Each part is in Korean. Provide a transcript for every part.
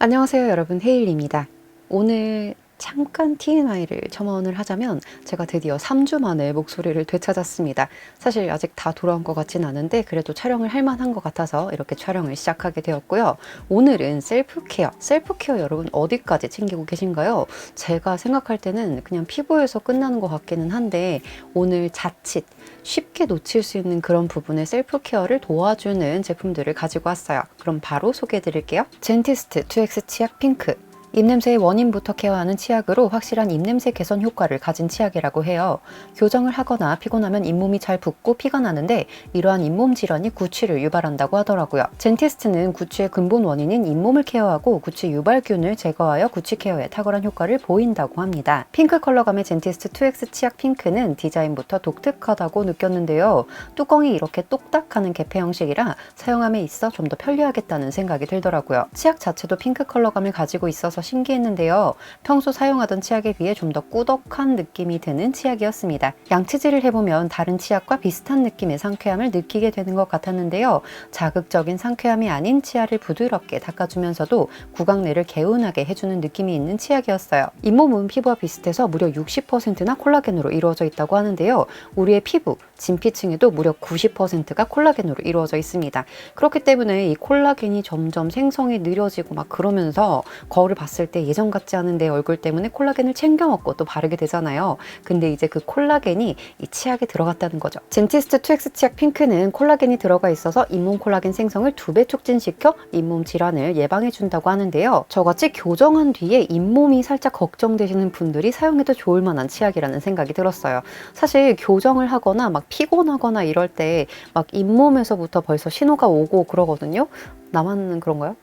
안녕하세요 여러분, 헤일입니다. 오늘 잠깐 TMI를 첨언을 하자면 제가 드디어 3주 만에 목소리를 되찾았습니다. 사실 아직 다 돌아온 것 같진 않은데 그래도 촬영을 할 만한 것 같아서 이렇게 촬영을 시작하게 되었고요. 오늘은 셀프케어 여러분 어디까지 챙기고 계신가요? 제가 생각할 때는 그냥 피부에서 끝나는 것 같기는 한데 오늘 자칫 쉽게 놓칠 수 있는 그런 부분의 셀프케어를 도와주는 제품들을 가지고 왔어요. 그럼 바로 소개해 드릴게요. 젠티스트 2X 치약 핑크, 입냄새의 원인부터 케어하는 치약으로 확실한 입냄새 개선 효과를 가진 치약이라고 해요. 교정을 하거나 피곤하면 잇몸이 잘 붓고 피가 나는데 이러한 잇몸 질환이 구취를 유발한다고 하더라고요. 젠티스트는 구취의 근본 원인인 잇몸을 케어하고 구취 유발균을 제거하여 구취 케어에 탁월한 효과를 보인다고 합니다. 핑크 컬러감의 젠티스트 2X 치약 핑크는 디자인부터 독특하다고 느꼈는데요. 뚜껑이 이렇게 똑딱하는 개폐 형식이라 사용함에 있어 좀 더 편리하겠다는 생각이 들더라고요. 치약 자체도 핑크 컬러감을 가지고 있어서 신기했는데요. 평소 사용하던 치약에 비해 좀 더 꾸덕한 느낌이 드는 치약이었습니다. 양치질을 해보면 다른 치약과 비슷한 느낌의 상쾌함을 느끼게 되는 것 같았는데요. 자극적인 상쾌함이 아닌 치아를 부드럽게 닦아주면서도 구강내를 개운하게 해주는 느낌이 있는 치약이었어요. 잇몸은 피부와 비슷해서 무려 60%나 콜라겐으로 이루어져 있다고 하는데요. 우리의 피부, 진피층에도 무려 90%가 콜라겐으로 이루어져 있습니다. 그렇기 때문에 이 콜라겐이 점점 생성이 느려지고 막 그러면서 거울을 봤을 때 예전 같지 않은 내 얼굴 때문에 콜라겐을 챙겨 먹고 또 바르게 되잖아요. 근데 이제 그 콜라겐이 이 치약에 들어갔다는 거죠. 젠티스트 2X 치약 핑크는 콜라겐이 들어가 있어서 잇몸 콜라겐 생성을 2배 촉진시켜 잇몸 질환을 예방해 준다고 하는데요. 저같이 교정한 뒤에 잇몸이 살짝 걱정되시는 분들이 사용해도 좋을 만한 치약이라는 생각이 들었어요. 사실 교정을 하거나 막 피곤하거나 이럴 때 막 잇몸에서부터 벌써 신호가 오고 그러거든요. 나만 그런가요?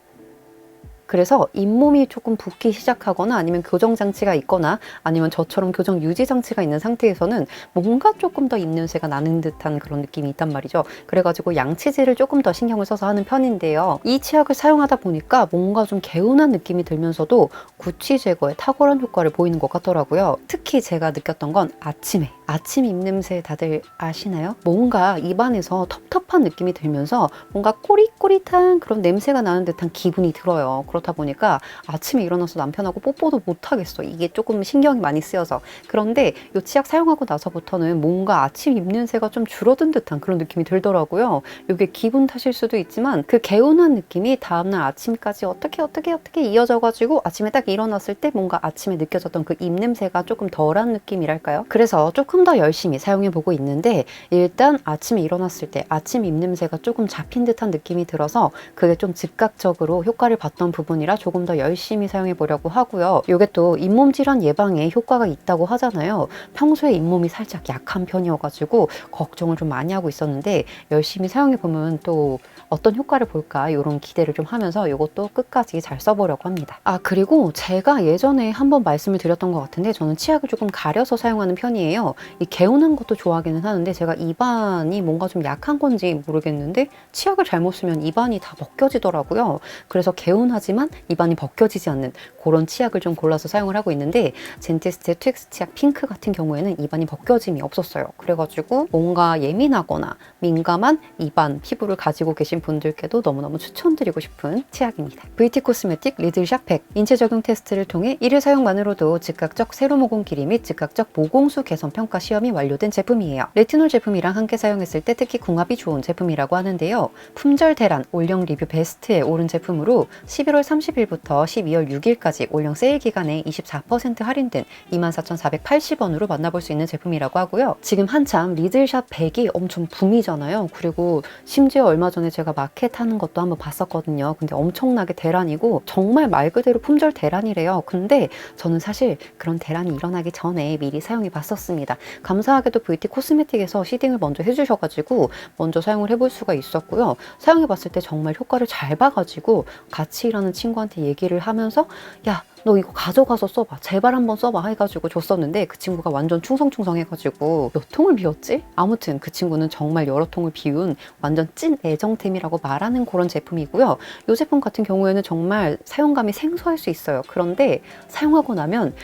그래서 잇몸이 조금 붓기 시작하거나 아니면 교정 장치가 있거나 아니면 저처럼 교정 유지 장치가 있는 상태에서는 뭔가 조금 더 입냄새가 나는 듯한 그런 느낌이 있단 말이죠. 그래가지고 양치질을 조금 더 신경을 써서 하는 편인데요. 이 치약을 사용하다 보니까 뭔가 좀 개운한 느낌이 들면서도 구취 제거에 탁월한 효과를 보이는 것 같더라고요. 특히 제가 느꼈던 건 아침 입냄새 다들 아시나요? 뭔가 입안에서 텁텁한 느낌이 들면서 뭔가 꼬릿꼬릿한 그런 냄새가 나는 듯한 기분이 들어요. 그렇다 보니까 아침에 일어나서 남편하고 뽀뽀도 못하겠어. 이게 조금 신경이 많이 쓰여서. 그런데 이 치약 사용하고 나서부터는 뭔가 아침 입냄새가 좀 줄어든 듯한 그런 느낌이 들더라고요. 이게 기분 탓일 수도 있지만 그 개운한 느낌이 다음날 아침까지 어떻게 이어져가지고 아침에 딱 일어났을 때 뭔가 아침에 느껴졌던 그 입냄새가 조금 덜한 느낌이랄까요? 그래서 조금 더 열심히 사용해보고 있는데 일단 아침에 일어났을 때 아침 입냄새가 조금 잡힌 듯한 느낌이 들어서 그게 좀 즉각적으로 효과를 봤던 부분이라 조금 더 열심히 사용해 보려고 하고요. 이게 또 잇몸 질환 예방에 효과가 있다고 하잖아요. 평소에 잇몸이 살짝 약한 편이어가지고 걱정을 좀 많이 하고 있었는데 열심히 사용해 보면 또 어떤 효과를 볼까 이런 기대를 좀 하면서 이것도 끝까지 잘 써보려고 합니다. 그리고 제가 예전에 한번 말씀을 드렸던 것 같은데 저는 치약을 조금 가려서 사용하는 편이에요. 이 개운한 것도 좋아하기는 하는데 제가 입안이 뭔가 좀 약한 건지 모르겠는데 치약을 잘못 쓰면 입안이 다 벗겨지더라고요. 그래서 개운하지만 입안이 벗겨지지 않는 그런 치약을 좀 골라서 사용을 하고 있는데 젠티스트 2X 치약 핑크 같은 경우에는 입안이 벗겨짐이 없었어요. 그래가지고 뭔가 예민하거나 민감한 입안 피부를 가지고 계신 분들께도 너무너무 추천드리고 싶은 치약입니다. VT 코스메틱 리들샵 100 인체 적용 테스트를 통해 1회 사용만으로도 즉각적 세로 모공 길이 및 즉각적 모공수 개선 평가 시험이 완료된 제품이에요. 레티놀 제품이랑 함께 사용했을 때 특히 궁합이 좋은 제품이라고 하는데요. 품절 대란 올영 리뷰 베스트에 오른 제품으로 11월 30일부터 12월 6일까지 올영 세일 기간에 24% 할인된 24,480원으로 만나볼 수 있는 제품이라고 하고요. 지금 한참 리들샵 100이 엄청 붐이잖아요. 그리고 심지어 얼마 전에 제가 마켓 하는 것도 한번 봤었거든요. 근데 엄청나게 대란이고 정말 말 그대로 품절 대란이래요. 근데 저는 사실 그런 대란이 일어나기 전에 미리 사용해 봤었습니다. 감사하게도 VT 코스메틱에서 시딩을 먼저 해주셔가지고 먼저 사용을 해볼 수가 있었고요. 사용해 봤을 때 정말 효과를 잘 봐가지고 같이 일하는 친구한테 얘기를 하면서 야, 너 이거 가져가서 써봐. 제발 한번 써봐 해가지고 줬었는데 그 친구가 완전 충성해가지고 몇 통을 비웠지? 아무튼 그 친구는 정말 여러 통을 비운 완전 찐 애정템이라고 말하는 그런 제품이고요. 이 제품 같은 경우에는 정말 사용감이 생소할 수 있어요. 그런데 사용하고 나면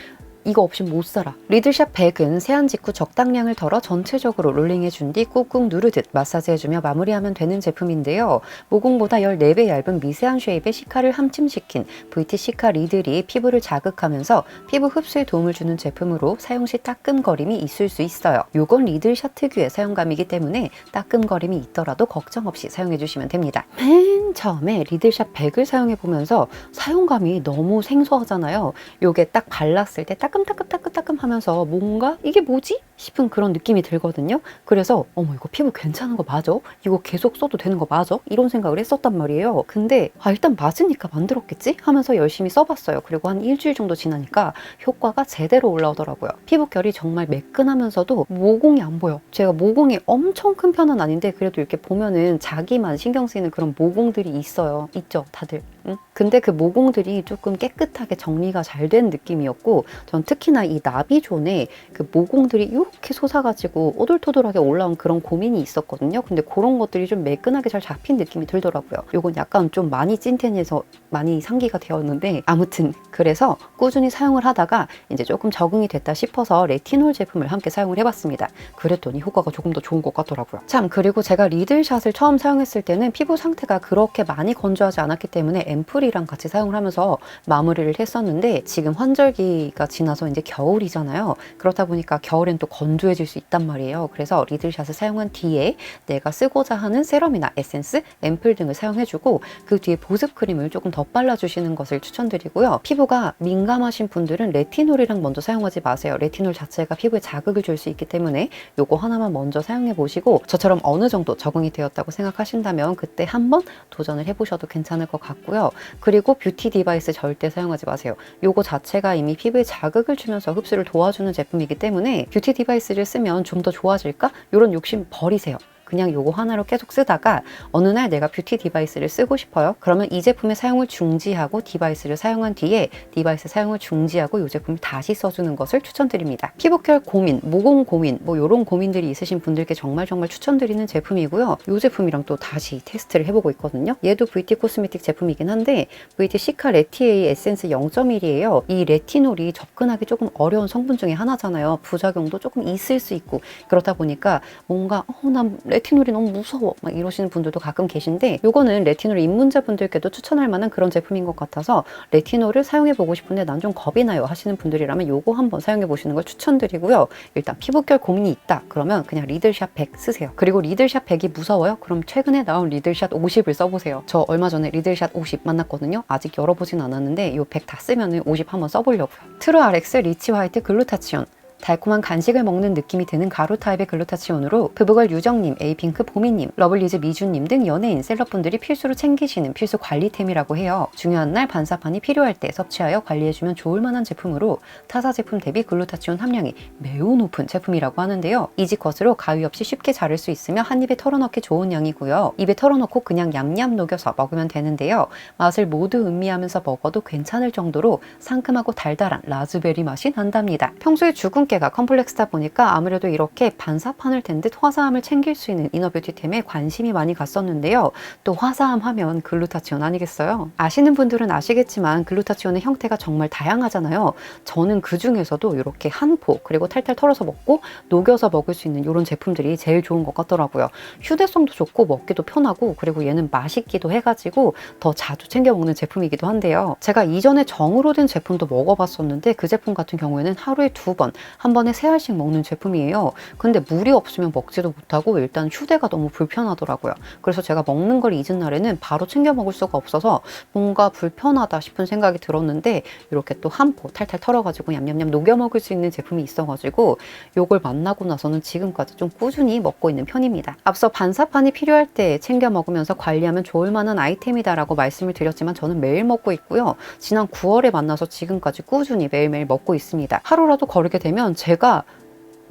이거 없이 못 살아. 리들샵 100은 세안 직후 적당량을 덜어 전체적으로 롤링해준 뒤 꾹꾹 누르듯 마사지해주며 마무리하면 되는 제품인데요. 모공보다 14배 얇은 미세한 쉐입의 시카를 함침시킨 VT 시카 리들이 피부를 자극하면서 피부 흡수에 도움을 주는 제품으로 사용 시 따끔거림이 있을 수 있어요. 요건 리들샵 특유의 사용감이기 때문에 따끔거림이 있더라도 걱정 없이 사용해주시면 됩니다. 맨 처음에 리들샵 100을 사용해보면서 사용감이 너무 생소하잖아요. 요게 딱 발랐을 때 따끔따끔 하면서 뭔가 이게 뭐지? 싶은 그런 느낌이 들거든요. 그래서 어머 이거 피부 괜찮은 거 맞아? 이거 계속 써도 되는 거 맞아? 이런 생각을 했었단 말이에요. 근데 일단 맞으니까 만들었겠지? 하면서 열심히 써봤어요. 그리고 한 일주일 정도 지나니까 효과가 제대로 올라오더라고요. 피부결이 정말 매끈하면서도 모공이 안 보여. 제가 모공이 엄청 큰 편은 아닌데 그래도 이렇게 보면은 자기만 신경 쓰이는 그런 모공들이 있어요. 있죠 다들. 응? 근데 그 모공들이 조금 깨끗하게 정리가 잘 된 느낌이었고 전 특히나 이 나비존에 그 모공들이 이렇게 솟아가지고 오돌토돌하게 올라온 그런 고민이 있었거든요. 근데 그런 것들이 좀 매끈하게 잘 잡힌 느낌이 들더라고요. 요건 약간 좀 많이 찐텐해서 많이 상기가 되었는데 아무튼 그래서 꾸준히 사용을 하다가 이제 조금 적응이 됐다 싶어서 레티놀 제품을 함께 사용을 해봤습니다. 그랬더니 효과가 조금 더 좋은 것 같더라고요. 참 그리고 제가 리들샷을 처음 사용했을 때는 피부 상태가 그렇게 많이 건조하지 않았기 때문에 앰플이랑 같이 사용을 하면서 마무리를 했었는데 지금 환절기가 지나서 이제 겨울이잖아요. 그렇다 보니까 겨울엔 또 건조해질 수 있단 말이에요. 그래서 리들샷을 사용한 뒤에 내가 쓰고자 하는 세럼이나 에센스, 앰플 등을 사용해주고 그 뒤에 보습 크림을 조금 더 발라주시는 것을 추천드리고요. 피부가 민감하신 분들은 레티놀이랑 먼저 사용하지 마세요. 레티놀 자체가 피부에 자극을 줄 수 있기 때문에 요거 하나만 먼저 사용해 보시고 저처럼 어느 정도 적응이 되었다고 생각하신다면 그때 한번 도전을 해보셔도 괜찮을 것 같고요. 그리고 뷰티 디바이스 절대 사용하지 마세요. 요거 자체가 이미 피부에 자극을 주면서 흡수를 도와주는 제품이기 때문에 뷰티 디바이스를 쓰면 좀 더 좋아질까? 이런 욕심 버리세요. 그냥 요거 하나로 계속 쓰다가 어느 날 내가 뷰티 디바이스를 쓰고 싶어요. 그러면 이 제품의 사용을 중지하고 디바이스를 사용한 뒤에 디바이스 사용을 중지하고 이 제품을 다시 써주는 것을 추천드립니다. 피부결 고민, 모공 고민 뭐 이런 고민들이 있으신 분들께 정말 추천드리는 제품이고요. 이 제품이랑 또 다시 테스트를 해보고 있거든요. 얘도 VT 코스메틱 제품이긴 한데 VT 시카 레티에이 에센스 0.1이에요. 이 레티놀이 접근하기 조금 어려운 성분 중에 하나잖아요. 부작용도 조금 있을 수 있고 그렇다 보니까 뭔가 난 레티놀이 너무 무서워 막 이러시는 분들도 가끔 계신데 요거는 레티놀 입문자분들께도 추천할 만한 그런 제품인 것 같아서 레티놀을 사용해보고 싶은데 난 좀 겁이 나요 하시는 분들이라면 요거 한번 사용해보시는 걸 추천드리고요. 일단 피부결 고민이 있다 그러면 그냥 리들샷 100 쓰세요. 그리고 리들샷 100이 무서워요? 그럼 최근에 나온 리들샷 50을 써보세요. 저 얼마 전에 리들샷 50 만났거든요. 아직 열어보진 않았는데 요 100 다 쓰면 50 한번 써보려고요. 트루아렉스 리치 화이트 글루타치온 달콤한 간식을 먹는 느낌이 드는 가루 타입의 글루타치온으로 부부걸 유정님, 에이핑크 보미님, 러블리즈 미주님 등 연예인, 셀럽분들이 필수로 챙기시는 필수 관리템이라고 해요. 중요한 날 반사판이 필요할 때 섭취하여 관리해주면 좋을 만한 제품으로 타사 제품 대비 글루타치온 함량이 매우 높은 제품이라고 하는데요. 이지컷으로 가위 없이 쉽게 자를 수 있으며 한 입에 털어넣기 좋은 양이고요. 입에 털어넣고 그냥 얌얌 녹여서 먹으면 되는데요. 맛을 모두 음미하면서 먹어도 괜찮을 정도로 상큼하고 달달한 라즈베리 맛이 난답니다. 평소에 주근깨가 컴플렉스다 보니까 아무래도 이렇게 반사판을 댄 듯 화사함을 챙길 수 있는 이너뷰티템에 관심이 많이 갔었는데요. 또 화사함 하면 글루타치온 아니겠어요? 아시는 분들은 아시겠지만 글루타치온의 형태가 정말 다양하잖아요. 저는 그 중에서도 이렇게 한 포 그리고 탈탈 털어서 먹고 녹여서 먹을 수 있는 이런 제품들이 제일 좋은 것 같더라고요. 휴대성도 좋고 먹기도 편하고 그리고 얘는 맛있기도 해가지고 더 자주 챙겨 먹는 제품이기도 한데요. 제가 이전에 정으로 된 제품도 먹어봤었는데 그 제품 같은 경우에는 하루에 2번 한 번에 3알씩 먹는 제품이에요. 근데 물이 없으면 먹지도 못하고 일단 휴대가 너무 불편하더라고요. 그래서 제가 먹는 걸 잊은 날에는 바로 챙겨 먹을 수가 없어서 뭔가 불편하다 싶은 생각이 들었는데 이렇게 또 한 포 탈탈 털어가지고 냠냠냠 녹여 먹을 수 있는 제품이 있어가지고 요걸 만나고 나서는 지금까지 좀 꾸준히 먹고 있는 편입니다. 앞서 반사판이 필요할 때 챙겨 먹으면서 관리하면 좋을 만한 아이템이다라고 말씀을 드렸지만 저는 매일 먹고 있고요. 지난 9월에 만나서 지금까지 꾸준히 매일매일 먹고 있습니다. 하루라도 거르게 되면 제가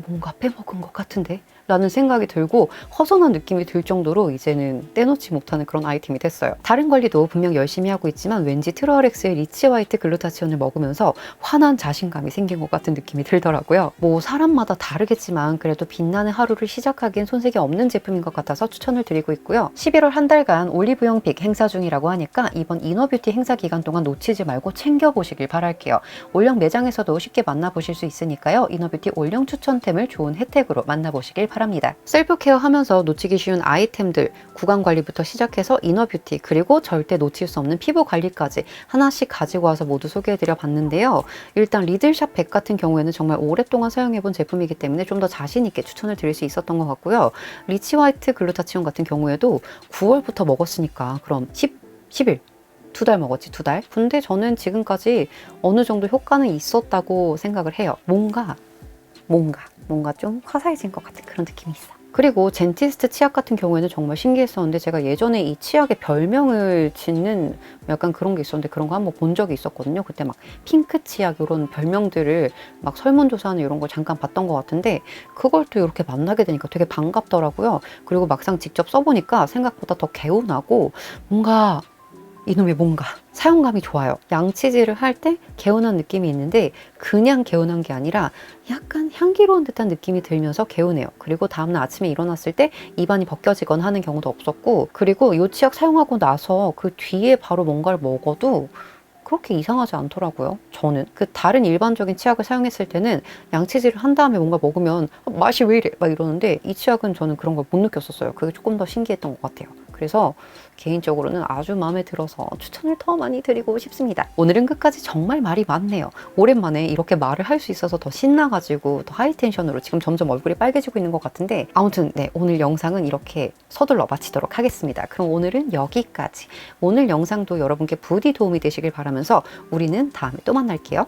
뭔가 빼먹은 것 같은데 라는 생각이 들고 허전한 느낌이 들 정도로 이제는 떼놓지 못하는 그런 아이템이 됐어요. 다른 관리도 분명 열심히 하고 있지만 왠지 트루어렉스의 리치 화이트 글루타치온을 먹으면서 환한 자신감이 생긴 것 같은 느낌이 들더라고요. 뭐 사람마다 다르겠지만 그래도 빛나는 하루를 시작하기엔 손색이 없는 제품인 것 같아서 추천을 드리고 있고요. 11월 한 달간 올리브영 빅 행사 중이라고 하니까 이번 이너뷰티 행사 기간 동안 놓치지 말고 챙겨보시길 바랄게요. 올영 매장에서도 쉽게 만나보실 수 있으니까요. 이너뷰티 올영 추천템을 좋은 혜택으로 만나보시길 바랍니다. 셀프케어 하면서 놓치기 쉬운 아이템들, 구강관리부터 시작해서 이너뷰티, 그리고 절대 놓칠 수 없는 피부 관리까지 하나씩 가지고 와서 모두 소개해드려 봤는데요. 일단 리들샵 100 같은 경우에는 정말 오랫동안 사용해본 제품이기 때문에 좀 더 자신있게 추천을 드릴 수 있었던 것 같고요. 리치 화이트 글루타치온 같은 경우에도 9월부터 먹었으니까 그럼 10일 2달 먹었지, 2달. 근데 저는 지금까지 어느 정도 효과는 있었다고 생각을 해요. 뭔가 좀 화사해진 것 같은 그런 느낌이 있어. 그리고 젠티스트 치약 같은 경우에는 정말 신기했었는데, 제가 예전에 이 치약의 별명을 짓는 약간 그런 게 있었는데 그런 거 한번 본 적이 있었거든요. 그때 막 핑크 치약 이런 별명들을 막 설문조사하는 이런 걸 잠깐 봤던 것 같은데, 그걸 또 이렇게 만나게 되니까 되게 반갑더라고요. 그리고 막상 직접 써보니까 생각보다 더 개운하고 뭔가 사용감이 좋아요. 양치질을 할 때 개운한 느낌이 있는데 그냥 개운한 게 아니라 약간 향기로운 듯한 느낌이 들면서 개운해요. 그리고 다음날 아침에 일어났을 때 입안이 벗겨지거나 하는 경우도 없었고, 그리고 이 치약 사용하고 나서 그 뒤에 바로 뭔가를 먹어도 그렇게 이상하지 않더라고요. 저는 그 다른 일반적인 치약을 사용했을 때는 양치질을 한 다음에 뭔가 먹으면 맛이 왜 이래 막 이러는데, 이 치약은 저는 그런 걸 못 느꼈었어요. 그게 조금 더 신기했던 것 같아요. 그래서 개인적으로는 아주 마음에 들어서 추천을 더 많이 드리고 싶습니다. 오늘은 끝까지 정말 말이 많네요. 오랜만에 이렇게 말을 할 수 있어서 더 신나가지고 더 하이텐션으로 지금 점점 얼굴이 빨개지고 있는 것 같은데, 아무튼 네, 오늘 영상은 이렇게 서둘러 마치도록 하겠습니다. 그럼 오늘은 여기까지. 오늘 영상도 여러분께 부디 도움이 되시길 바라면서 우리는 다음에 또 만날게요.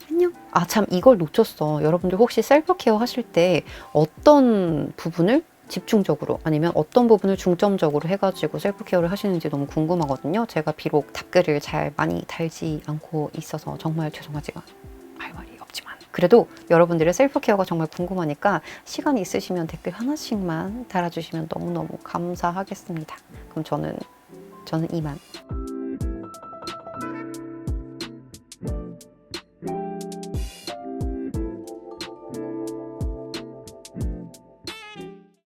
안녕. 아, 참, 이걸 놓쳤어. 여러분들 혹시 셀프 케어 하실 때 어떤 부분을 집중적으로, 아니면 어떤 부분을 중점적으로 해가지고 셀프 케어를 하시는지 너무 궁금하거든요. 제가 비록 답글을 잘 많이 달지 않고 있어서 정말 죄송하지만, 할 말이 없지만, 그래도 여러분들의 셀프 케어가 정말 궁금하니까 시간이 있으시면 댓글 하나씩만 달아주시면 너무너무 감사하겠습니다. 그럼 저는 이만.